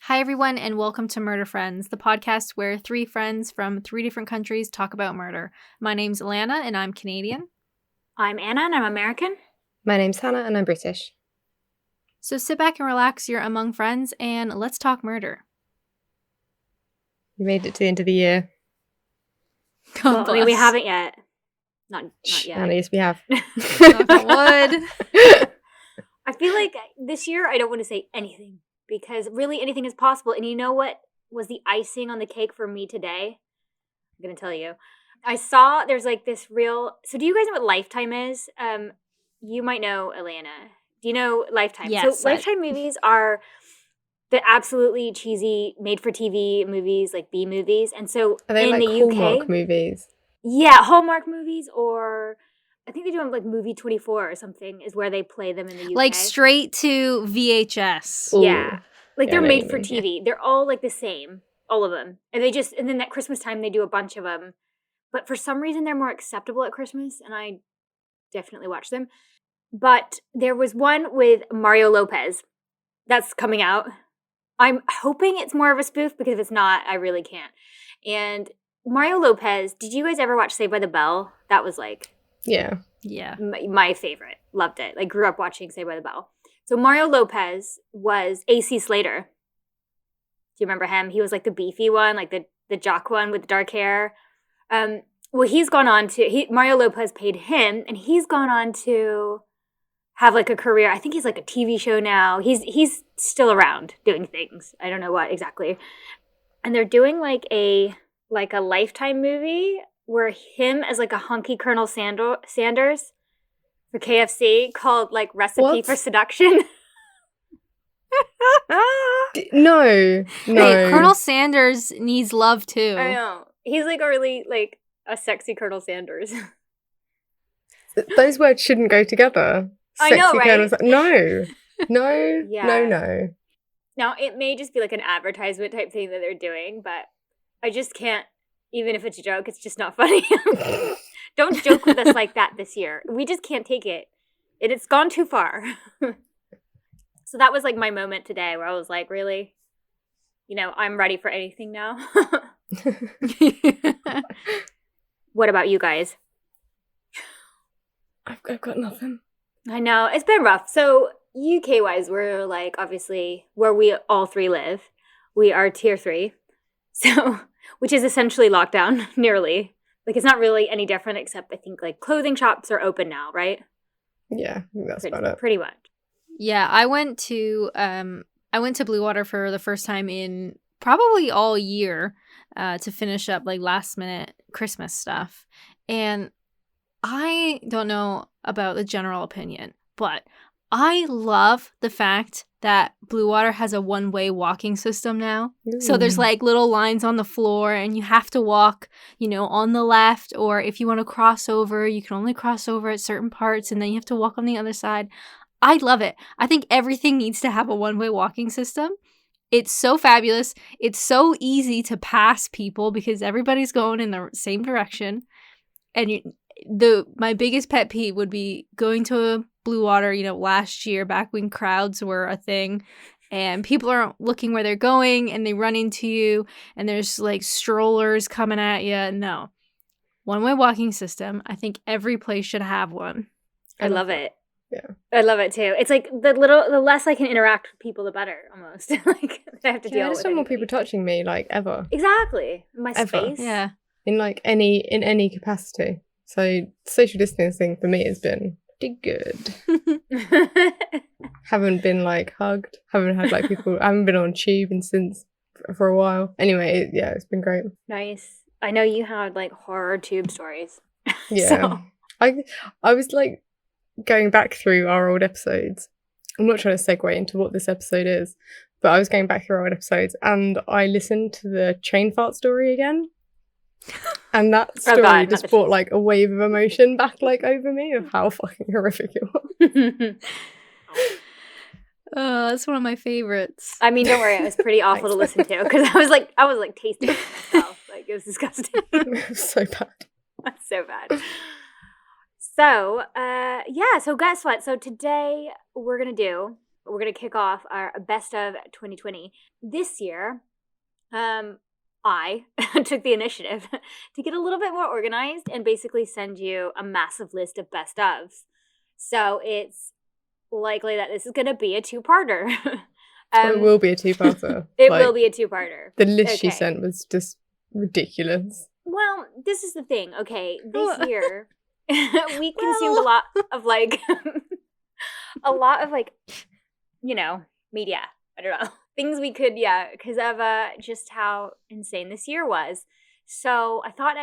Hi, everyone, and welcome to Murder Friends, the podcast where three friends from three different countries talk about murder. My name's Alana, and I'm Canadian. I'm Anna, and I'm American. My name's Hannah, and I'm British. So sit back and relax, you're among friends, and let's talk murder. We made it to the end of the year. Well, I mean, we haven't yet. Not yet. Anna, yes, we have. Knock on wood. I feel like this year I don't want to say anything because really anything is possible. And you know what was the icing on the cake for me today? I'm going to tell you. I saw there's like this real... So do you guys know what Lifetime is? You might know, Alana. Do you know Lifetime? Yes. So Lifetime movies are the absolutely cheesy made-for-TV movies, like B movies. And so Are they in like the Hallmark UK... movies? Yeah, Hallmark movies, or I think they do them like Movie 24 or something is where they play them in the UK. Like straight to VHS. Ooh. Yeah. Like they're Yeah, made for maybe. TV. They're all like the same, all of them. And then at Christmas time they do a bunch of them. But for some reason they're more acceptable at Christmas, and I definitely watch them. But there was one with Mario Lopez that's coming out. I'm hoping it's more of a spoof, because if it's not, I really can't. And Mario Lopez, did you guys ever watch Saved by the Bell? That was like Yeah. my favorite. Loved it. Like grew up watching Saved by the Bell. So Mario Lopez was AC Slater. Do you remember him? He was like the beefy one, like the jock one with the dark hair. Well, he's gone on to Mario Lopez paid him, and he's gone on to have like a career. I think he's like a TV show now. He's still around doing things. I don't know what exactly. And they're doing like a Lifetime movie where him as like a hunky Colonel Sanders for KFC called like Recipe What? for Seduction. No. Hey, Colonel Sanders needs love too. I know. He's like a really like a sexy Colonel Sanders. Those words shouldn't go together. I know, Sexy right? Colonel No. Yeah. No. Now, it may just be like an advertisement type thing that they're doing, but I just can't, even if it's a joke, it's just not funny. Don't joke with us like that this year. We just can't take it. It's gone too far. So that was like my moment today where I was like, really? You know, I'm ready for anything now. What about you guys? I've got nothing. I know. It's been rough. So UK-wise, we're like, obviously, where we all three live, we are tier 3. So, which is essentially lockdown, nearly. Like, it's not really any different, except I think, like, clothing shops are open now, right? Yeah, I think that's about it. Pretty much. Yeah, I went to Blue Water for the first time in probably all year to finish up like last minute Christmas stuff. And I don't know about the general opinion, but I love the fact that Blue Water has a one-way walking system now. So there's like little lines on the floor and you have to walk, you know, on the left, or if you want to cross over, you can only cross over at certain parts and then you have to walk on the other side. I love it. I think everything needs to have a one-way walking system. It's so fabulous. It's so easy to pass people because everybody's going in the same direction. And my biggest pet peeve would be going to Blue Water, you know, last year back when crowds were a thing and people aren't looking where they're going and they run into you and there's like strollers coming at you. No. One-way walking system. I think every place should have one. I love it. Yeah. I love it too. It's like the less I can interact with people, the better, almost. Like I have to deal I with just don't want anybody. people touching me, like, ever. Exactly. My Ever. space. Yeah. In any capacity. So social distancing for me has been pretty good. Haven't been like hugged. Haven't had like people. I haven't been on tube since for a while. Anyway, it's been great. Nice. I know you had like horror tube stories. Yeah. So. I was like going back through our old episodes. I'm not trying to segue into what this episode is, but I was going back through our old episodes and I listened to the train fart story again. And that story just brought like a wave of emotion back like over me of how fucking horrific it was. That's one of my favorites. I mean, don't worry, it was pretty awful to listen to because I was like tasting it myself. Like it was disgusting. It was so bad. That's so bad. So, so guess what? So today we're gonna do We're going to kick off our best of 2020. This year, I took the initiative to get a little bit more organized and basically send you a massive list of best ofs. So it's likely that this is going to be a two-parter. It will be a two-parter. It will be a two-parter. The list she sent was just ridiculous. Well, this is the thing. Okay, this year we consumed a lot of like media. I don't know. Things we could, because of just how insane this year was. So I thought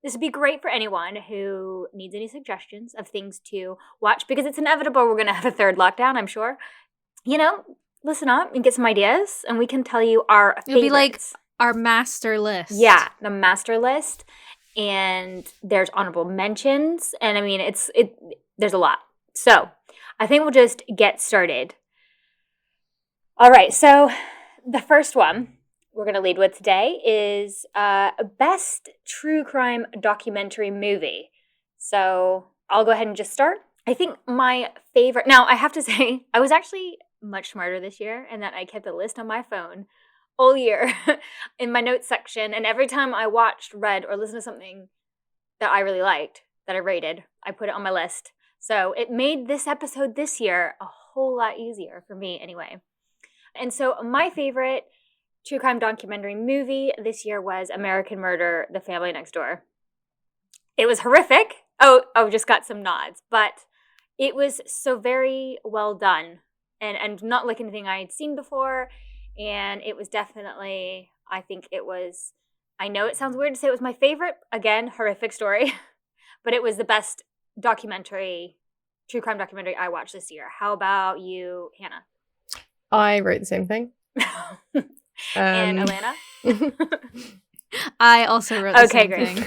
this would be great for anyone who needs any suggestions of things to watch, because it's inevitable we're going to have a third lockdown, I'm sure. Listen up and get some ideas, and we can tell you our favorites. It'll be like our master list. Yeah, the master list. And there's honorable mentions. And I mean, there's a lot. So I think we'll just get started. All right, so the first one we're going to lead with today is best true crime documentary movie. So I'll go ahead and just start. I think my favorite... Now, I have to say, I was actually much smarter this year in that I kept a list on my phone all year in my notes section. And every time I watched, read, or listened to something that I really liked, that I rated, I put it on my list. So it made this episode this year a whole lot easier for me anyway. And so my favorite true crime documentary movie this year was American Murder, The Family Next Door. It was horrific. Oh, just got some nods. But it was so very well done and not like anything I had seen before. And it was definitely, I know it sounds weird to say it was my favorite. Again, horrific story. But it was the best true crime documentary I watched this year. How about you, Hannah? I wrote the same thing. And Alana? I also wrote the same thing.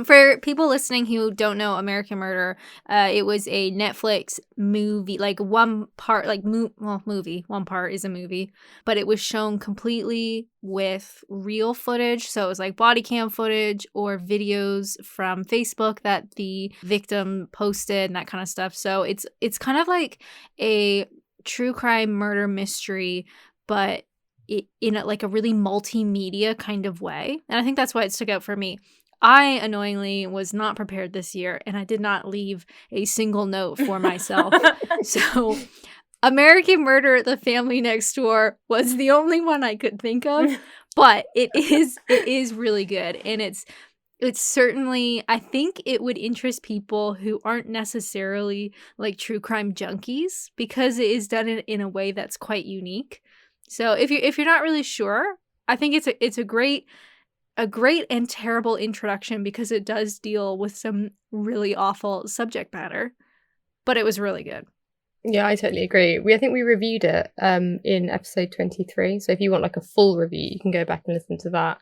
For people listening who don't know American Murder, it was a Netflix movie, like one part, movie. One part is a movie, but it was shown completely with real footage. So it was like body cam footage or videos from Facebook that the victim posted and that kind of stuff. So it's kind of like a true crime murder mystery, but in a really multimedia kind of way. And I think that's why it stuck out for me. I annoyingly was not prepared this year, and I did not leave a single note for myself. So American Murder, The Family Next Door was the only one I could think of, but it is really good. And it's certainly, I think it would interest people who aren't necessarily like true crime junkies, because it is done in a way that's quite unique. So if you're not really sure, I think it's a great and terrible introduction, because it does deal with some really awful subject matter, but it was really good. Yeah, I totally agree. I think we reviewed it in episode 23. So if you want like a full review, you can go back and listen to that.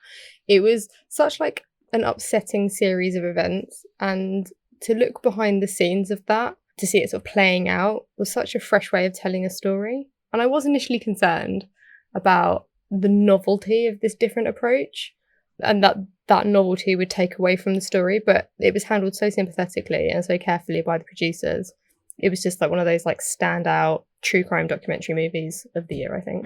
It was such like an upsetting series of events, and to look behind the scenes of that, to see it sort of playing out, was such a fresh way of telling a story. And I was initially concerned about the novelty of this different approach, and that novelty would take away from the story, but it was handled so sympathetically and so carefully by the producers. It was just like one of those like standout true crime documentary movies of the year, I think.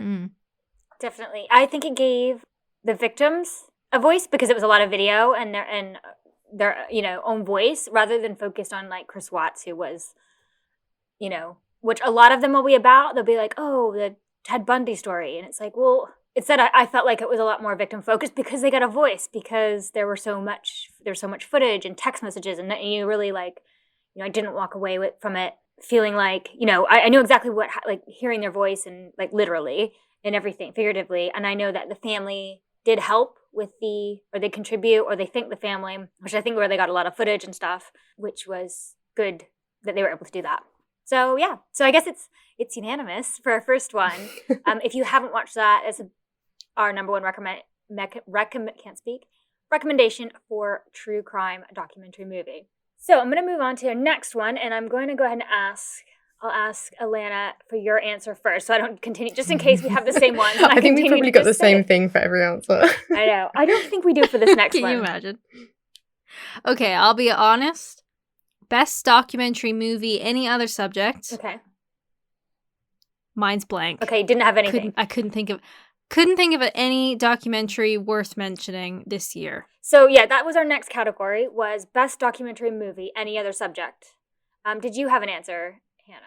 Definitely. I think it gave the victims a voice, because it was a lot of video and their own voice, rather than focused on like Chris Watts, who was, which a lot of them will be about. They'll be like, oh, the Ted Bundy story. And it's like, well, instead, I felt like it was a lot more victim focused, because they got a voice, because there was so much footage and text messages, and you really I didn't walk away from it feeling like, I knew exactly what, like hearing their voice and like literally and everything figuratively. And I know that the family did help with or they contribute, or they thank the family, which I think where they got a lot of footage and stuff, which was good that they were able to do that. So yeah, so I guess it's unanimous for our first one. If you haven't watched that, it's our number one recommendation for true crime documentary movie. So I'm going to move on to our next one, and I'm going to go ahead and I'll ask Alana for your answer first, so I don't continue, just in case we have the same one. I think we probably got the same thing for every answer. I know. I don't think we do for this next one. Can you imagine? Okay, I'll be honest. Best documentary movie, any other subject. Okay. Mine's blank. Okay, didn't have anything. I couldn't think of any documentary worth mentioning this year. So yeah, that was our next category, was best documentary movie, any other subject. Did you have an answer, Hannah?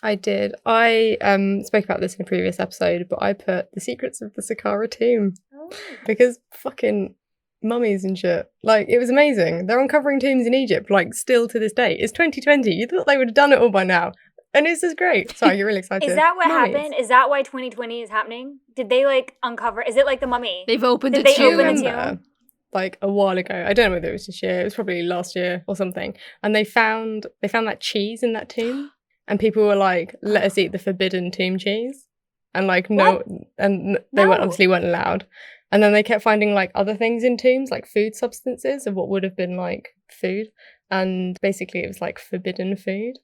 I did. I spoke about this in a previous episode, but I put The Secrets of the Saqqara Tomb. Oh. Because fucking mummies and shit. Like, it was amazing. They're uncovering tombs in Egypt, like, still to this day. It's 2020. You thought they would have done it all by now. And it's just great. Sorry, you're really excited. Is that what Mummies. happened? Is that why 2020 is happening? Did they, like, uncover... Is it like the mummy? They've opened Did a they tomb. open a tomb? Like, a while ago. I don't know whether it was this year. It was probably last year or something. And they found that cheese in that tomb. And people were like, let us eat the forbidden tomb cheese. And like, no, and they obviously weren't allowed. And then they kept finding like other things in tombs, like food substances of what would have been like food. And basically it was like forbidden food.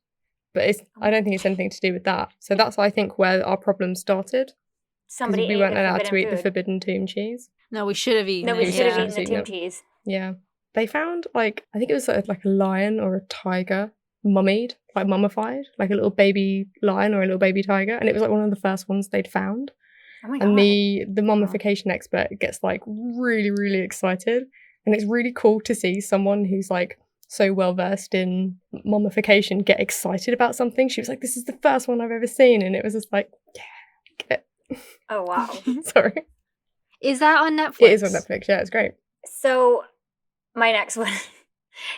But I don't think it's anything to do with that. So that's, I think, where our problem started. Somebody we weren't allowed to eat the forbidden tomb cheese. No, we should have eaten it. No, we should have eaten the tomb it. cheese. Yeah. They found like, I think it was like a lion or a tiger mummied, like mummified, like a little baby lion or a little baby tiger, and it was like one of the first ones they'd found. Oh my God. And the mummification expert gets like really, really excited, and it's really cool to see someone who's like so well versed in mummification get excited about something. She was like, "This is the first one I've ever seen," and it was just like, yeah, get it. Oh wow. Sorry. Is that on Netflix? It is on Netflix. Yeah, it's great. So my next one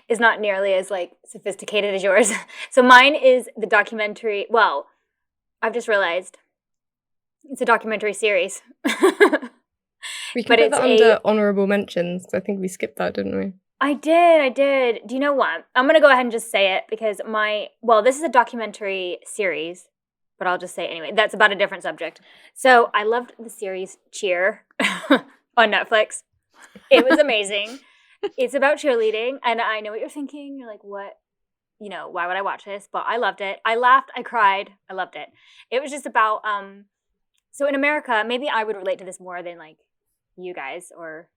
is not nearly as like sophisticated as yours. So mine is the documentary. Well, I've just realized it's a documentary series. We can put that under honourable mentions. I think we skipped that, didn't we? I did. Do you know what? I'm going to go ahead and just say it because this is a documentary series, but I'll just say it anyway. That's about a different subject. So I loved the series Cheer on Netflix. It was amazing. It's about cheerleading, and I know what you're thinking. You're like, what? You know, why would I watch this? But I loved it. I laughed. I cried. I loved it. It was just about, so in America, maybe I would relate to this more than like you guys, or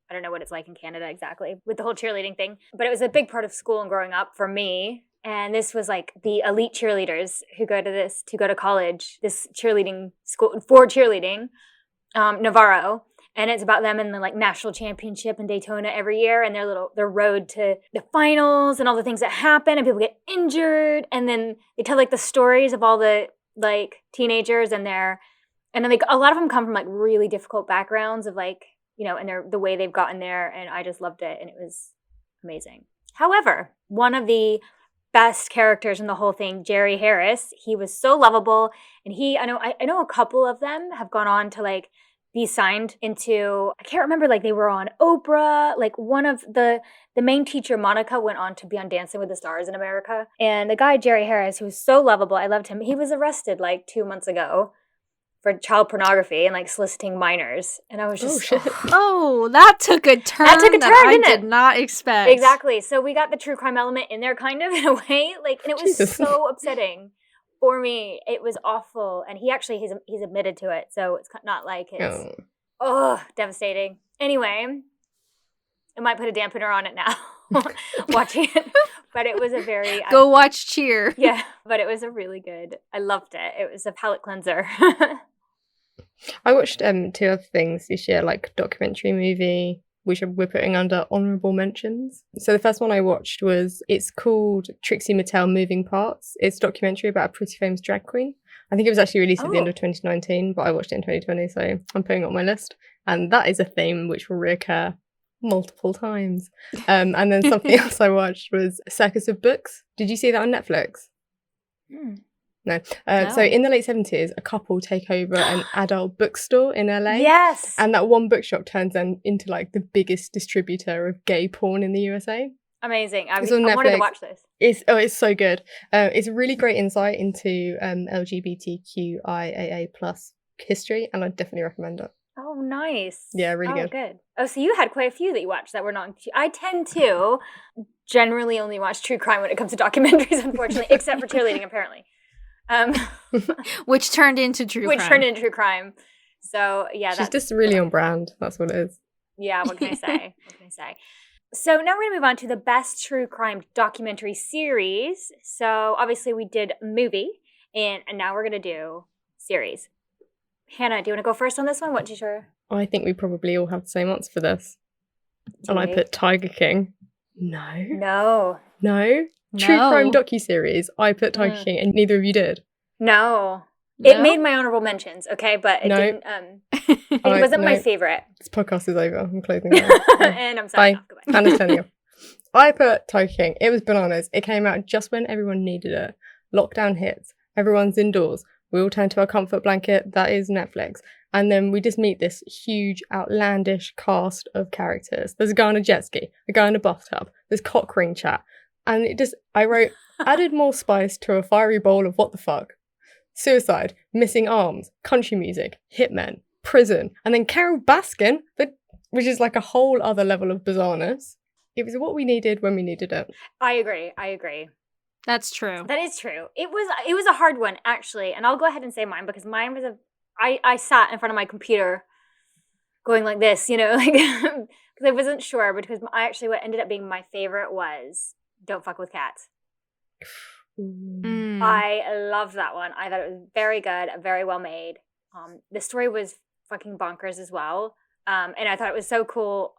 I don't know what it's like in Canada exactly with the whole cheerleading thing. But it was a big part of school and growing up for me. And this was like the elite cheerleaders who go to college, this cheerleading school for cheerleading, Navarro. And it's about them in the like national championship in Daytona every year, and their road to the finals and all the things that happen, and people get injured, and then they tell like the stories of all the like teenagers and then like a lot of them come from like really difficult backgrounds of like, you know, and the way they've gotten there, and I just loved it, and it was amazing. However, one of the best characters in the whole thing, Jerry Harris, he was so lovable, and I know a couple of them have gone on to like be signed into, I can't remember, like they were on Oprah, like one of the main teacher, Monica, went on to be on Dancing with the Stars in America. And the guy, Jerry Harris, who was so lovable, I loved him. He was arrested like 2 months ago for child pornography and like soliciting minors. And I was just, oh, that took a turn didn't I it? did not expect. Exactly. So we got the true crime element in there kind of in a way, like, and it was so upsetting. For me, it was awful, and he's admitted to it, so it's not like it's devastating. Anyway, I might put a dampener on it now, watching it, but it was a very go watch Cheer. Yeah, but it was a really good. I loved it. It was a palate cleanser. I watched 2 other things this year, like documentary movie, which we're putting under honourable mentions. So the first one I watched it's called Trixie Mattel Moving Parts. It's a documentary about a pretty famous drag queen. I think it was actually released at the end of 2019, but I watched it in 2020, so I'm putting it on my list. And that is a theme which will reoccur multiple times. And then something else I watched was Circus of Books. Did you see that on Netflix? No. So in the late 70s, a couple take over an adult bookstore in LA. Yes. And that one bookshop turns them into like the biggest distributor of gay porn in the USA. Amazing. I wanted to watch this. It's so good. It's a really great insight into LGBTQIAA+ history, and I definitely recommend it. Oh, nice. Yeah, really good. Good. Oh, so you had quite a few that you watched that were not. I tend to generally only watch true crime when it comes to documentaries, unfortunately, except for cheerleading, apparently. Which turned into true crime. So, yeah. She's just really on brand. That's what it is. Yeah, what can I say? So now we're going to move on to the best true crime documentary series. So obviously we did movie, and now we're going to do series. Hannah, do you want to go first on this one? What's your... I think we probably all have the same answer for this. And I put Tiger King. No. True crime docuseries. I put Tiger King and neither of you did. No. It made my honorable mentions, okay? But it didn't... it wasn't my favorite. This podcast is over. I'm closing it. And I'm sorry. Bye. Hannah's turning off. I put Tiger King. It was bananas. It came out just when everyone needed it. Lockdown hits. Everyone's indoors. We all turn to our comfort blanket. That is Netflix. And then we just meet this huge, outlandish cast of characters. There's a guy on a jet ski, a guy in a bathtub, there's cock ring chat. And I wrote, added more spice to a fiery bowl of what the fuck. Suicide, missing arms, country music, hitmen, prison, and then Carol Baskin, which is like a whole other level of bizarreness. It was what we needed when we needed it. I agree. That's true. That is true. It was a hard one, actually. And I'll go ahead and say mine because mine was I sat in front of my computer going like this, like, because I wasn't sure, because what ended up being my favorite was Don't Fuck With Cats. I loved that one. I thought it was very good, very well made. The story was fucking bonkers as well. And I thought it was so cool.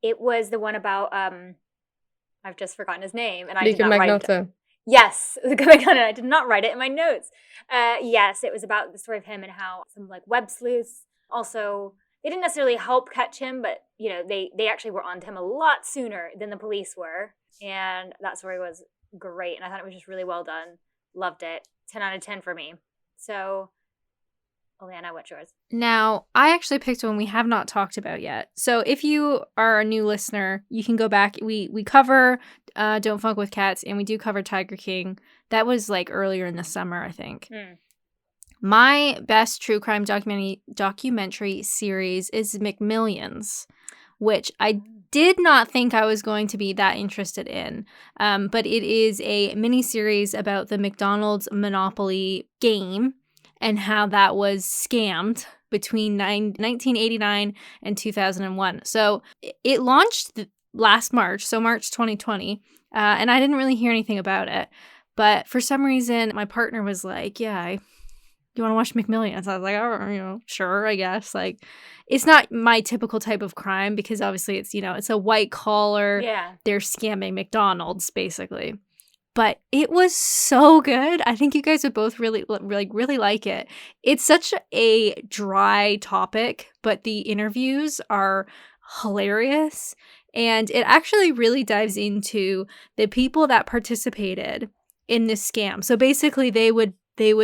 It was the one about, I've just forgotten his name, and I did not write it. Yes, I did not write it in my notes. Yes, it was about the story of him and how some like web sleuths also, they didn't necessarily help catch him, but they actually were onto him a lot sooner than the police were. And that story was great, and I thought it was just really well done. Loved it. 10 out of 10 for me. So, Oleana, what's yours? Now, I actually picked one we have not talked about yet. So if you are a new listener, you can go back. We cover Don't Fuck With Cats, and we do cover Tiger King. That was like earlier in the summer, I think. My best true crime documentary series is McMillions, which I did not think I was going to be that interested in. But it is a mini-series about the McDonald's Monopoly game and how that was scammed between 1989 and 2001. So it launched last March, so March 2020, and I didn't really hear anything about it. But for some reason, my partner was like, you want to watch McMillions? I was like, oh, sure, I guess. Like, it's not my typical type of crime because obviously it's, it's a white collar. Yeah. They're scamming McDonald's, basically. But it was so good. I think you guys would both really like it. It's such a dry topic, but the interviews are hilarious. And it actually really dives into the people that participated in this scam. So basically they would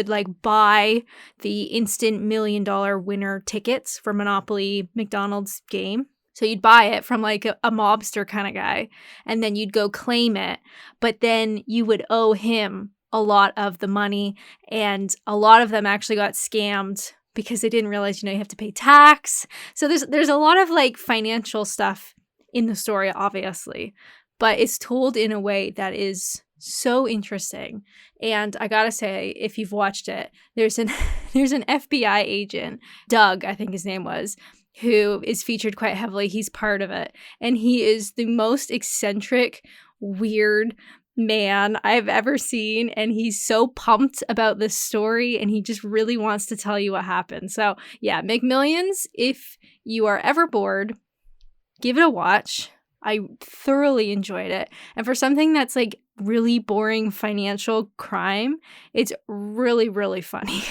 like buy the instant $1 million winner tickets for Monopoly McDonald's game. So you'd buy it from like a mobster kind of guy, and then you'd go claim it. But then you would owe him a lot of the money, and a lot of them actually got scammed because they didn't realize, you have to pay tax. So there's a lot of like financial stuff in the story, obviously, but it's told in a way that is so interesting. And I gotta say, if you've watched it, there's an FBI agent, Doug, I think his name was, who is featured quite heavily. He's part of it. And he is the most eccentric, weird man I've ever seen. And he's so pumped about this story, and he just really wants to tell you what happened. So yeah, McMillions, if you are ever bored, give it a watch. I thoroughly enjoyed it. And for something that's like really boring financial crime, it's really, really funny.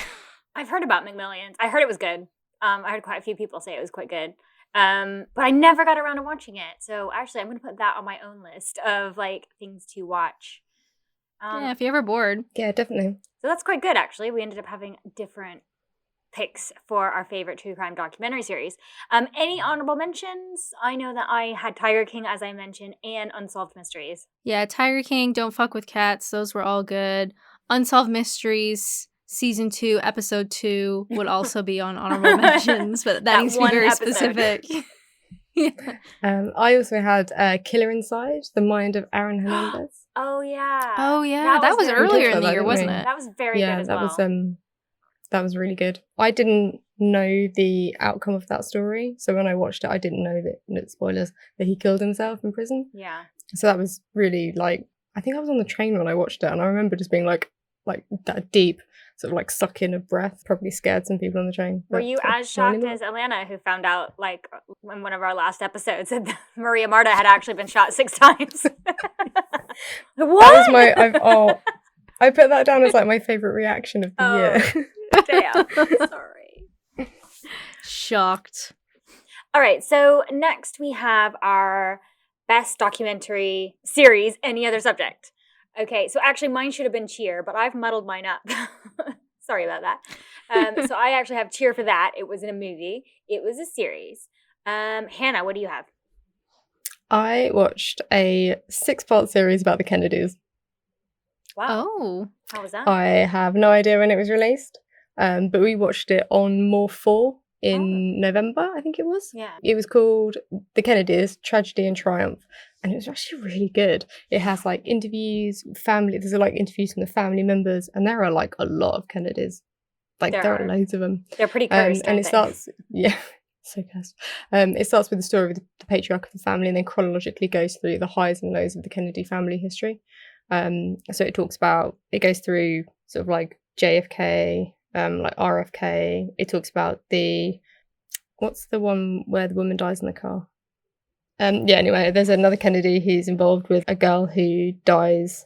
I've heard about McMillions. I heard it was good. I heard quite a few people say it was quite good. But I never got around to watching it. So actually, I'm going to put that on my own list of like things to watch. Yeah, if you're ever bored. Yeah, definitely. So that's quite good, actually. We ended up having different picks for our favorite true crime documentary series. Any honorable mentions? I know that I had Tiger King, as I mentioned, and Unsolved Mysteries. Yeah, Tiger King, Don't Fuck With Cats. Those were all good. Unsolved Mysteries, Season 2, Episode 2 would also be on honorable mentions, but that needs to be very specific. Yeah. I also had Killer Inside, The Mind of Aaron Hernandez. Oh, yeah. Oh, yeah. That was earlier in the year, wasn't it? That was very good as well. That was really good. I didn't know the outcome of that story, so when I watched it, I didn't know that, spoilers, that he killed himself in prison. Yeah. So that was really, like, I think I was on the train when I watched it, and I remember just being like, like that deep sort of like suck in of breath. Probably scared some people on the train. Were but you not as shocked anymore. as Alana, who found out, like, in one of our last episodes, that Maria Marta had actually been shot 6 times? What? That was my. I put that down as like my favorite reaction of the year. Damn. Sorry. Shocked. All right, so next we have our best documentary series, any other subject. Okay, so actually mine should have been Cheer, but I've muddled mine up. Sorry about that. So I actually have Cheer for that. It wasn't a movie. It was a series. Hannah, what do you have? I watched a 6-part series about the Kennedys. Wow. Oh. How was that? I have no idea when it was released, but we watched it on More 4 in November, I think it was. Yeah. It was called The Kennedys, Tragedy and Triumph, and it was actually really good. It has like interviews, there's like interviews from the family members, and there are like a lot of Kennedys. Like there are loads of them. They're pretty cursed, and it starts, so cursed. It starts with the story of the patriarch of the family, and then chronologically goes through the highs and lows of the Kennedy family history. So it goes through sort of like JFK, like RFK. It talks about what's the one where the woman dies in the car? Anyway, there's another Kennedy who's involved with a girl who dies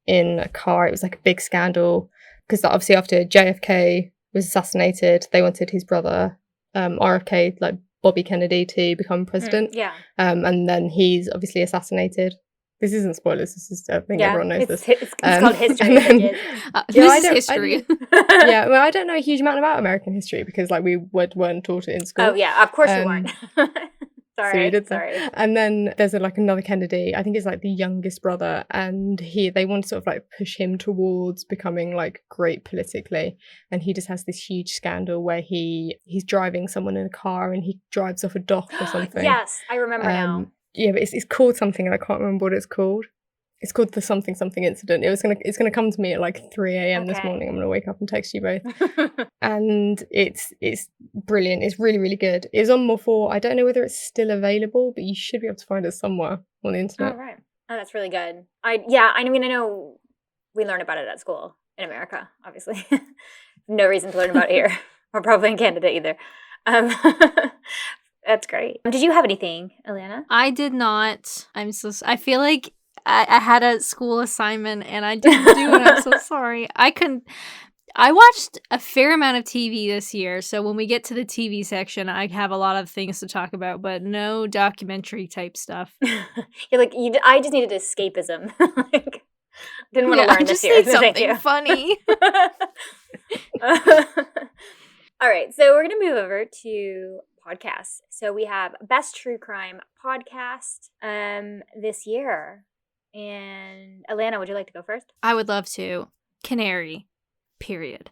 in a car. It was like a big scandal because obviously after JFK was assassinated, they wanted his brother, RFK, like Bobby Kennedy, to become president. And then he's obviously assassinated. This isn't spoilers. This is, I think everyone knows this. It's called history. This is history. Well, I don't know a huge amount about American history because like we weren't taught it in school. Oh yeah, of course you weren't. Sorry. So we did Sorry. And then there's another Kennedy. I think it's like the youngest brother, and they want to sort of like push him towards becoming like great politically. And he just has this huge scandal where he's driving someone in a car and he drives off a dock or something. Yes, I remember now. Yeah, but it's called something and I can't remember what it's called. It's called the something incident. It's gonna come to me at like 3 a.m. this morning. I'm gonna wake up and text you both. And it's brilliant. It's really, really good. It's on More 4. I don't know whether it's still available, but you should be able to find it somewhere on the internet. Oh, right. Oh, that's really good. I know we learn about it at school in America, obviously. No reason to learn about it here. Or probably in Canada either. That's great. Did you have anything, Alana? I did not. I feel like I had a school assignment and I didn't do it. I'm so sorry. I watched a fair amount of TV this year, so when we get to the TV section, I have a lot of things to talk about, but no documentary type stuff. You're like, I just needed escapism. Like, didn't want to learn this year. Just something funny. All right, so we're going to move over to podcasts. So we have Best True Crime Podcast this year. And Alana, would you like to go first? I would love to. Canary. Period.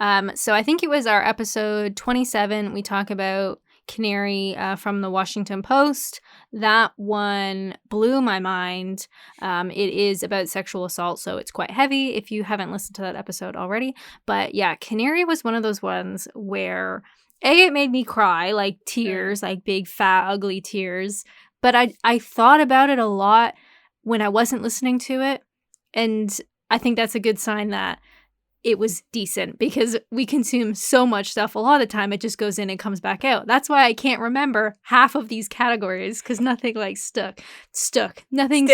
So I think it was our episode 27. We talk about Canary from the Washington Post. That one blew my mind. It is about sexual assault, so it's quite heavy if you haven't listened to that episode already. But yeah, Canary was one of those ones where it made me cry, like tears, like big, fat, ugly tears. But I thought about it a lot when I wasn't listening to it. And I think that's a good sign that it was decent because we consume so much stuff. A lot of the time it just goes in and comes back out. That's why I can't remember half of these categories because nothing like stuck. Nothing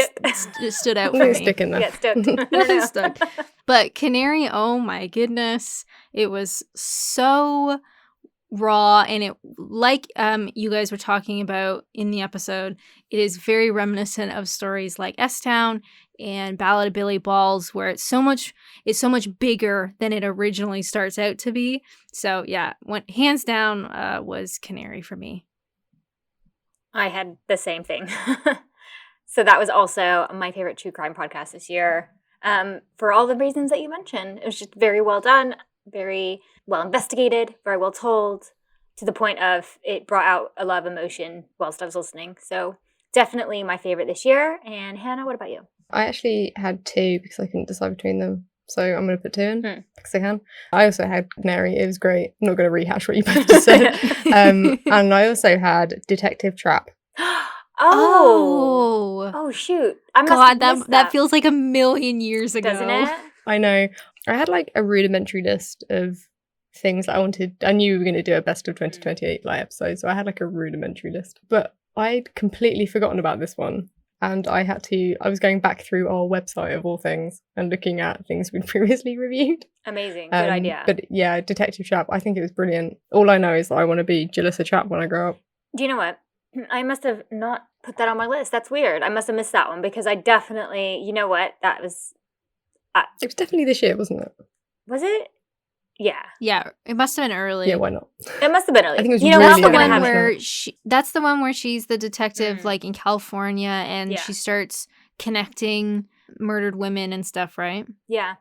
stood out for me. Stick in there. Yeah, stuck. Nothing stuck. But Canary, oh my goodness. It was so raw, and it, like you guys were talking about in the episode, it is very reminiscent of stories like S-Town and Ballad of Billy Balls, where it's so much bigger than it originally starts out to be. So yeah, hands down was Canary for me. I had the same thing. So that was also my favorite true crime podcast this year. For all the reasons that you mentioned. It was just very well done, very well investigated, very well told, to the point of it brought out a lot of emotion whilst I was listening. So definitely my favorite this year. And Hannah, what about you? I actually had 2 because I couldn't decide between them. So I'm going to put 2 in because I can. I also had Canary. It was great. I'm not going to rehash what you both just said. And I also had Detective Trap. Oh shoot! God, that feels like a million years ago, doesn't it? I know. I had like a rudimentary list of things that I wanted. I knew we were going to do a best of 2028 like episode, so I had like a rudimentary list. But I'd completely forgotten about this one. And I was going back through our website of all things and looking at things we'd previously reviewed. Amazing. Good idea. But yeah, Detective Chap, I think it was brilliant. All I know is that I want to be Jalissa Chap when I grow up. Do you know what? I must have not put that on my list. That's weird. I must have missed that one because I definitely, you know what? That was... It was definitely this year, wasn't it? Was it? Yeah. Yeah, it must have been early. Yeah, why not? It must have been early. I think it was you know, really That's the we're gonna one have where that's the one where she's the detective, like in California, and Yeah. she starts connecting murdered women and stuff, right? Yeah,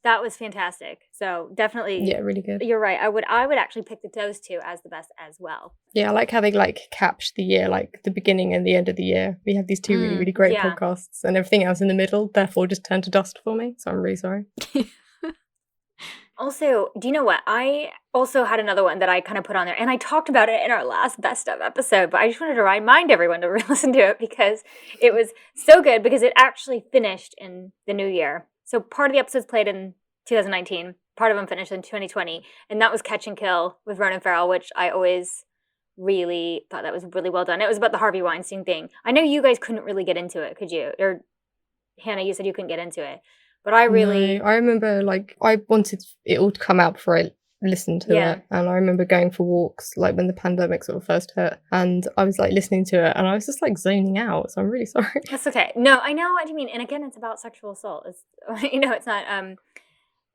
that was fantastic. So definitely, Yeah, really good. You're right. I would actually pick those two as the best as well. Yeah, I like how they like capped the year, like the beginning and the end of the year. We have these two really, really great Yeah. podcasts, and everything else in the middle, therefore, just turned to dust for me. So I'm really sorry. Also, do you know what? I also had another one that I kind of put on there, and I talked about it in our last best of episode, but I just wanted to remind everyone to listen to it because it was so good because it actually finished in the new year. So part of the episodes played in 2019, part of them finished in 2020, and that was Catch and Kill with Ronan Farrell, which I always really thought that was really well done. It was about the Harvey Weinstein thing. I know you guys couldn't really get into it, could you? Or Hannah, you said you couldn't get into it. But I really... No, I remember, like, I wanted it all to come out before I listened to it. And I remember going for walks, like, when the pandemic sort of first hit. And I was, like, listening to it, and I was just, like, zoning out. So I'm really sorry. That's okay. No, I know what you mean. And again, it's about sexual assault. It's,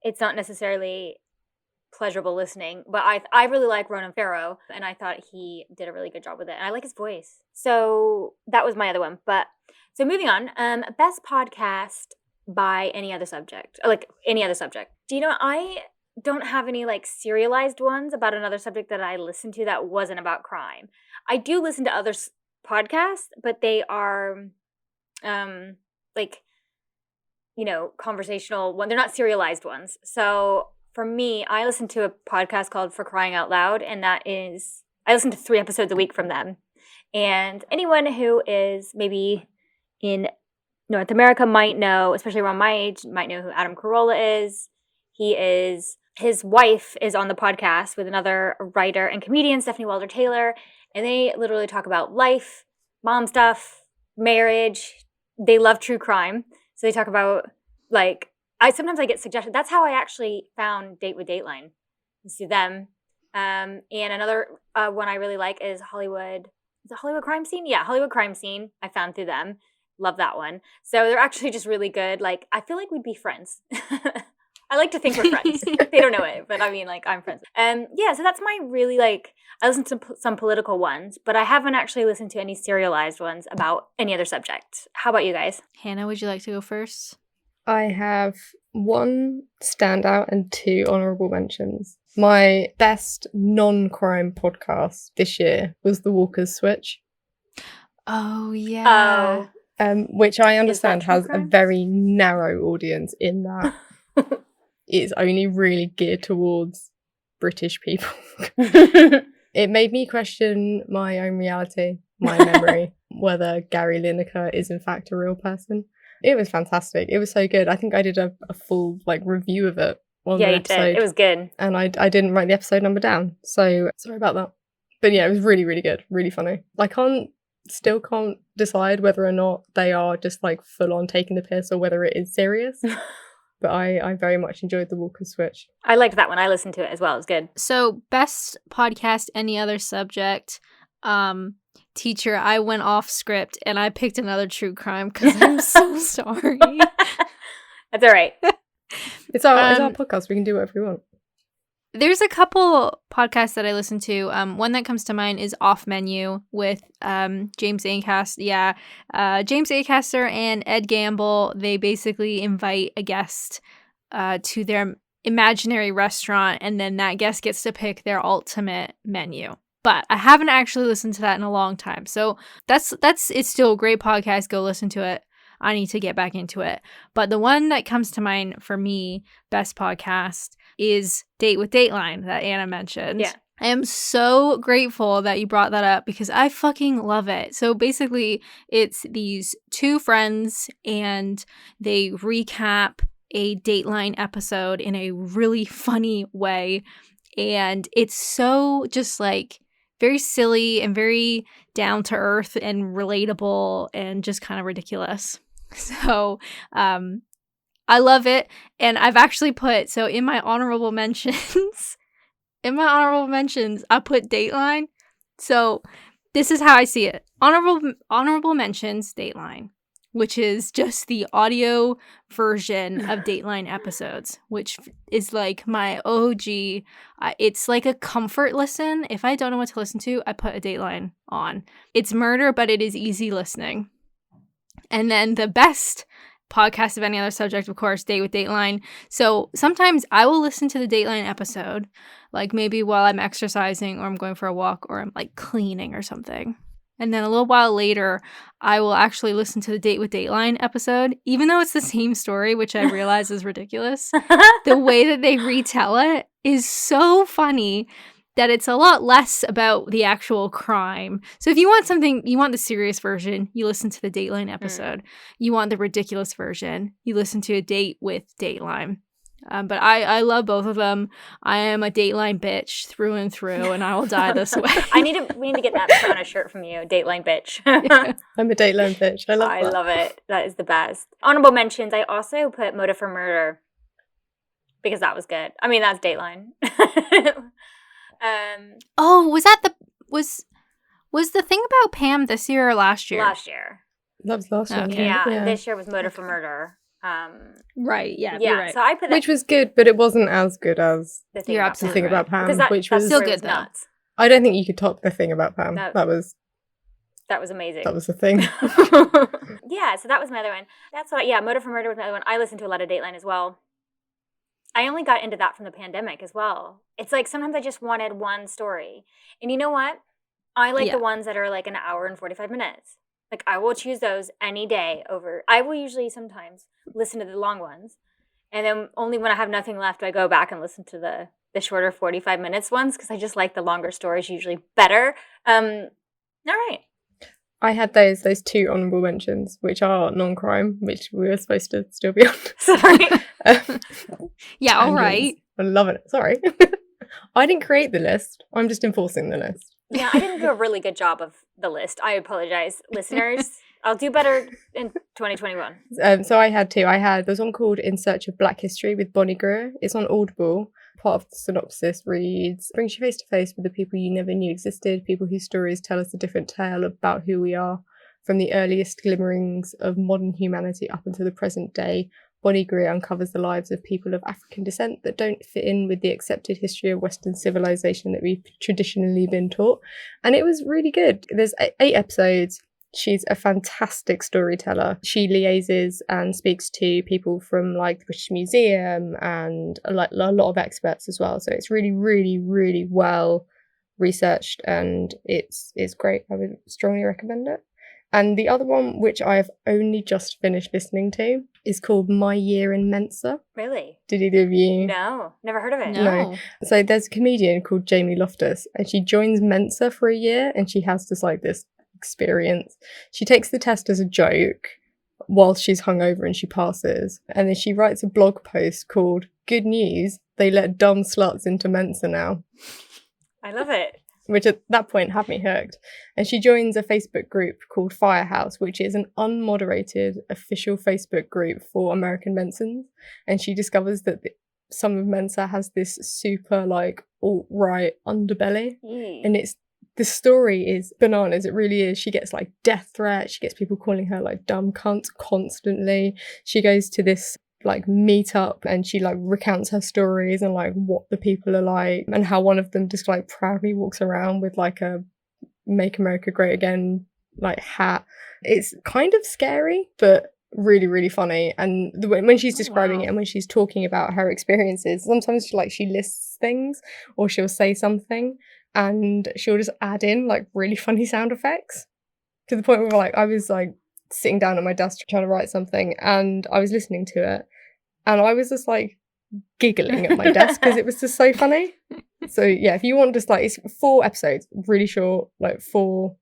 it's not necessarily pleasurable listening. But I really like Ronan Farrow, and I thought he did a really good job with it. And I like his voice. So that was my other one. But so moving on, best podcast by any other subject. Do you know, I don't have any like serialized ones about another subject that I listened to that wasn't about crime. I do listen to other podcasts, but they are like, you know, conversational one. They're not serialized ones. So for me, I listen to a podcast called For Crying Out Loud, and I listen to 3 episodes a week from them. And anyone who is maybe in North America might know, especially around my age, might know who Adam Carolla is. His wife is on the podcast with another writer and comedian, Stephanie Wilder-Taylor, and they literally talk about life, mom stuff, marriage. They love true crime. So they talk about, like, sometimes I get suggested. That's how I actually found Date with Dateline. It's through them. And another one I really like is Hollywood. Is it Hollywood Crime Scene? Yeah, Hollywood Crime Scene. I found through them. Love that one. So they're actually just really good. Like, I feel like we'd be friends. I like to think we're friends. They don't know it, but I mean, like, I'm friends. Yeah, so that's my really, like, I listen to some political ones, but I haven't actually listened to any serialized ones about any other subject. How about you guys? Hannah, would you like to go first? I have 1 standout and 2 honourable mentions. My best non-crime podcast this year was The Walker's Switch. Oh, yeah. Which I understand has crime? a very narrow audience in that it's only really geared towards British people. It made me question my own reality, my memory, whether Gary Lineker is in fact a real person. It was fantastic. It was so good. I think I did a full like review of it on the episode. Yeah, you did. It was good. And I didn't write the episode number down. So sorry about that. But yeah, it was really, really good. Really funny. I still can't decide whether or not they are just like full on taking the piss or whether it is serious. But I very much enjoyed The Walker's Switch. I liked that one. I listened to it as well. It was good. So best podcast, any other subject. Teacher, I went off script and I picked another true crime because I'm so sorry. That's all right. It's our podcast. We can do whatever we want. There's a couple podcasts that I listen to. One that comes to mind is Off Menu with James Acaster. Yeah, James Acaster and Ed Gamble. They basically invite a guest to their imaginary restaurant, and then that guest gets to pick their ultimate menu. But I haven't actually listened to that in a long time. So it's still a great podcast. Go listen to it. I need to get back into it. But the one that comes to mind for me, best podcast, is Date with Dateline that Anna mentioned. Yeah. I am so grateful that you brought that up because I fucking love it. So basically, it's these 2 friends and they recap a Dateline episode in a really funny way. And it's so just like very silly and very down to earth and relatable and just kind of ridiculous. So I love it. And I've actually put, so in my honorable mentions, I put Dateline. So this is how I see it. Honorable mentions, Dateline, which is just the audio version of Dateline episodes, which is like my OG. It's like a comfort listen. If I don't know what to listen to, I put a Dateline on. It's murder, but it is easy listening. And then the best podcast of any other subject, of course, Date with Dateline. So sometimes I will listen to the Dateline episode, like maybe while I'm exercising or I'm going for a walk or I'm like cleaning or something. And then a little while later, I will actually listen to the Date with Dateline episode, even though it's the same story, which I realize is ridiculous. The way that they retell it is so funny that it's a lot less about the actual crime. So if you want something, you want the serious version, you listen to the Dateline episode. You want the ridiculous version, you listen to a Date with Dateline. But I love both of them. I am a Dateline bitch through and through, and I will die this way. We need to get that put on a shirt from you, Dateline bitch. Yeah. I'm a Dateline bitch. I love it. That is the best. Honorable mentions, I also put Motive for Murder because that was good. I mean, that's Dateline. Oh, was that was the thing about Pam this year or last year? Last year. That was last year. Okay. Yeah, this year was Motive for Murder. Right, yeah. Yeah, Right. so I put that. Which was good, but it wasn't as good as The Thing You're About absolutely The Thing About Pam, Because that, which that was still story good, was though. nuts. I don't think you could top The Thing About Pam. No. That was amazing. the thing. Yeah, so that was my other one. That's what. Motive for Murder was my other one. I listened to a lot of Dateline as well. I only got into that from the pandemic as well. It's like sometimes I just wanted one story, and you know what? I like the ones that are like an hour and 45 minutes. Like I will choose those any day over. I will usually sometimes listen to the long ones, and then only when I have nothing left do I go back and listen to the shorter 45 minutes ones because I just like the longer stories usually better. All right. I had those two honourable mentions, which are non-crime, which we were supposed to still be on. Sorry. Yeah, all right. I love it. Sorry. I didn't create the list. I'm just enforcing the list. Yeah, I didn't do a really good job of the list. I apologize, listeners. I'll do better in 2021. So I had two. There's one called In Search of Black History with Bonnie Greer. It's on Audible. Part of the synopsis reads, brings you face to face with the people you never knew existed, people whose stories tell us a different tale about who we are. From the earliest glimmerings of modern humanity up until the present day, Bonnie Greer uncovers the lives of people of African descent that don't fit in with the accepted history of Western civilization that we've traditionally been taught. And it was really good. There's 8 episodes. She's a fantastic storyteller. She liaises and speaks to people from like the British Museum and like a lot of experts as well. So it's really, really, really well researched and it's great. I would strongly recommend it. And the other one, which I've only just finished listening to, is called My Year in Mensa. Really? Did either of you? No, never heard of it. No. So there's a comedian called Jamie Loftus and she joins Mensa for a year and she has this experience. She takes the test as a joke while she's hungover and she passes. And then she writes a blog post called Good News, They Let Dumb Sluts into Mensa Now. I love it. Which at that point had me hooked. And she joins a Facebook group called Firehouse, which is an unmoderated official Facebook group for American Mensans. And she discovers that some of Mensa has this super alt-right underbelly. And the story is bananas. It really is. She gets death threats. She gets people calling her dumb cunts constantly. She goes to this meetup and she recounts her stories and what the people are like and how one of them just proudly walks around with a Make America Great Again hat. It's kind of scary but really, really funny. And when she's describing it and when she's talking about her experiences, sometimes she lists things or she'll say something and she'll just add in really funny sound effects to the point where I was sitting down at my desk trying to write something and I was listening to it and I was just giggling at my desk because it was just so funny. So yeah, if you want just it's 4 episodes, really short, 4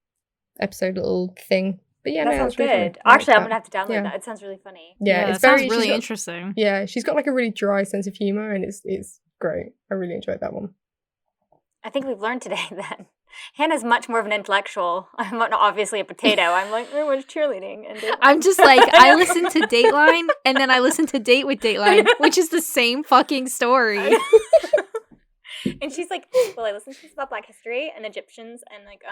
episode little thing. But yeah, that no, sounds that's really funny. good. I like Actually, I'm that. gonna have to download Yeah. that. It sounds really funny. Yeah, it it's sounds very really she's got- interesting. Yeah, she's got like a really dry sense of humor, and it's great. I really enjoyed that one. I think we've learned today that Hannah's much more of an intellectual. I'm not obviously a potato. I'm like, I watch cheerleading. And I'm just like, I listen to Dateline, and then I listen to Date with Dateline, which is the same fucking story. And she's like, well, I listen to this about Black history and Egyptians and like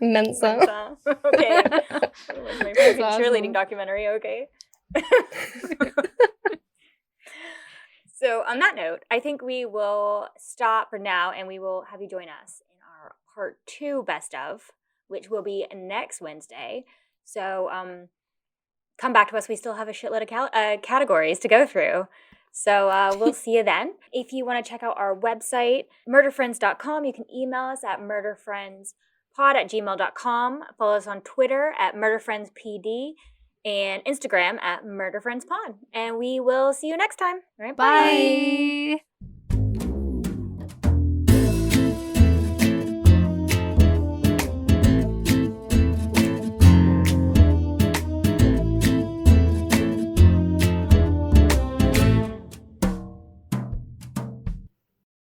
Mensa. Okay. My favorite awesome. cheerleading documentary, okay. So on that note, I think we will stop for now and we will have you join us in our part 2 best of, which will be next Wednesday. So come back to us. We still have a shitload of categories to go through. So we'll see you then. If you want to check out our website, murderfriends.com, you can email us at murderfriendspod@gmail.com. Follow us on Twitter at murderfriendspd and Instagram at murderfriendspod. And we will see you next time. All right, bye. Bye.